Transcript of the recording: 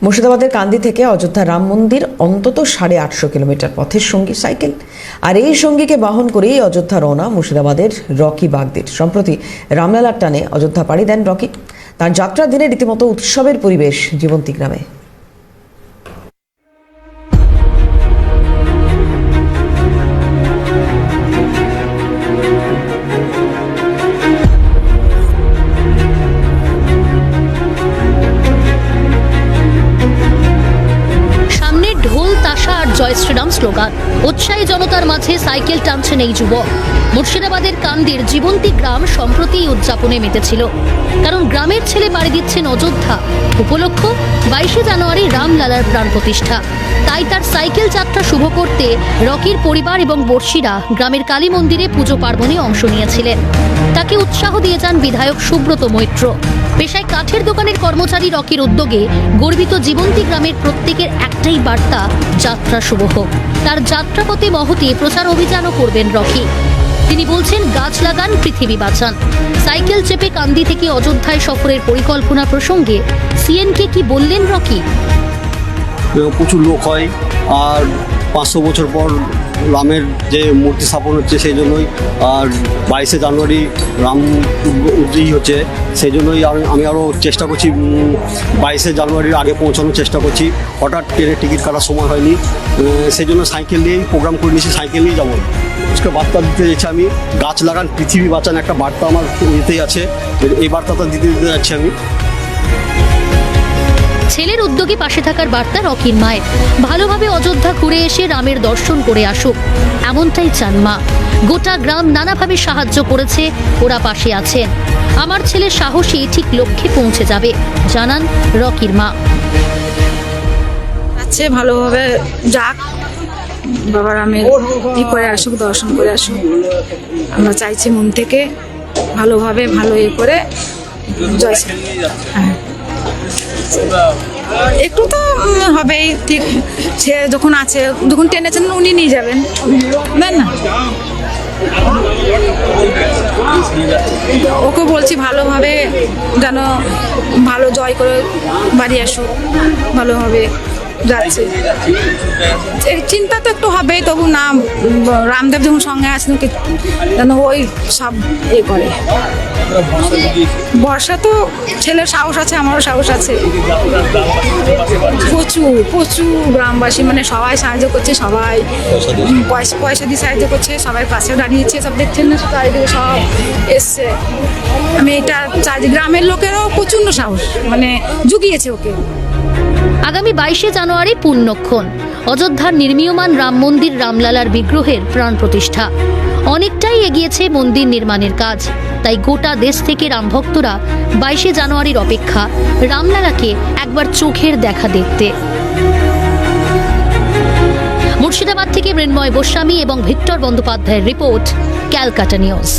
মুর্শিদাবাদের কান্দি থেকে অযোধ্যা রাম মন্দির অন্তত 850 কিলোমিটার পথের সঙ্গী সাইকেল। আর এই সঙ্গীকে বাহন করেই অযোধ্যা রওনা মুর্শিদাবাদের রকি বাগদির। সম্প্রতি রামলালার টানে অযোধ্যা পাড়ি দেন রকি। তার যাত্রার দিনে রীতিমতো উৎসবের পরিবেশ জীবন্তী গ্রামে। জয় শ্রীরাম স্লোগান, উৎসাহী জনতার মাঝে সাইকেল টানছেন এই যুবক। মুর্শিদাবাদের কান্দির জীবন্তী গ্রাম সম্প্রতি উদযাপনে মেতেছিল, কারণ গ্রামের ছেলে পাড়ি দিচ্ছেন অযোধ্যা। উপলক্ষ 22শে জানুয়ারি রামলালার প্রাণ প্রতিষ্ঠা। তাই তার সাইকেল যাত্রা শুভ করতে রকির পরিবার এবং বর্ষীরা গ্রামের কালী মন্দিরে পুজো পার্বণে অংশ নিয়েছিলেন। তাকে উৎসাহ দিয়ে যান বিধায়ক সুব্রত মৈত্র। পেশায় কাঠের দোকানের কর্মচারী রকির উদ্যোগে গর্বিত জীবন্তী গ্রামের প্রত্যেকের একটাই বার্তা, যাত্রা শুভ হোক। তার যাত্রাপথে মহতি প্রচার অভিযানও করবেন রকি। তিনি বলছেন, গাছ লাগান, পৃথিবী বাঁচান। সাইকেল চেপে কান্দি থেকে অযোধ্যায় সফরের পরিকল্পনা প্রসঙ্গে সিএনকে কি বললেন রকি? প্রচুর লোক হয়, আর 500 বছর পর রামের যে মূর্তি স্থাপন হচ্ছে সেই জন্যই, আর 22শে জানুয়ারি রাম উদযাপন হচ্ছে সেই জন্যই আমি আরও চেষ্টা করছি 22শে জানুয়ারির আগে পৌঁছানোর চেষ্টা করছি। হঠাৎ ট্রেনের টিকিট কাটার সময় হয়নি, সেই জন্য সাইকেল নিয়েই প্রোগ্রাম করে নিয়েছি, সাইকেল নিয়েই যাবো। আজকে বার্তা দিতে যাচ্ছি আমি, গাছ লাগান, পৃথিবী বাঁচান, একটা বার্তা আমার এতেই আছে। এই বার্তাটা দিতে যাচ্ছি আমি। ছেলের উদ্যোগে পাশে থাকার বার্তা রকির মায়ের। ভালোভাবে অযোধ্যা ঘুরে এসে রামের দর্শন করে আসুক, এমনটাই চান মা। গোটা গ্রাম নানাভাবে সাহায্য করেছে, ওরা পাশে আছেন। আমার ছেলে সাহসী, ঠিক লক্ষ্যে পৌঁছে যাবে, জানান রকির মা। আচ্ছা, ভালোভাবে যাক, বাবা রামের করে আসুক, দর্শন করে আসুক। আমরা চাইছি মন থেকে ভালোভাবে ভালো করে জয় শ্রী। হ্যাঁ, একটু তো হবেই, ঠিক সে যখন আছে, যখন টেনেছেন উনি নিয়ে যাবেন, না না। ওকে বলছি ভালোভাবে যেন ভালো জয় করে বাড়ি আসুক, ভালোভাবে যাচ্ছে। চিন্তা তো একটু হবেই, তবু না, রামদেব যখন সঙ্গে আছেন যেন ওই সব করে। বর্ষা তো ছেলের সাহস আছে, আমারও সাহস আছে। প্রচুর প্রচুর গ্রামবাসী, মানে সবাই সাহায্য করছে, সবাই পয়সা দিয়ে সাহায্য করছে, সবাই পাশে দাঁড়িয়েছে, সব দেখছেন না, চারিদিকে সব এসছে। আমি এটা চাই, গ্রামের লোকেরও প্রচন্ড সাহস, মানে জুগিয়েছে ওকে। আগামী 22শে জানুয়ারি পুণ্যক্ষণ, অযোধ্যার নির্মীয়মান রাম মন্দির রামলালার বিগ্রহের প্রাণ প্রতিষ্ঠা। অনেকটাই এগিয়েছে মন্দির নির্মাণের কাজ, তাই গোটা দেশ থেকে রামভক্তরা 22শে জানুয়ারির অপেক্ষা, রামলালাকে একবার চোখের দেখা দেখতে। মুর্শিদাবাদ থেকে মৃন্ময় গোস্বামী এবং ভিক্টর বন্দ্যোপাধ্যায়ের রিপোর্ট, ক্যালকাটা নিউজ।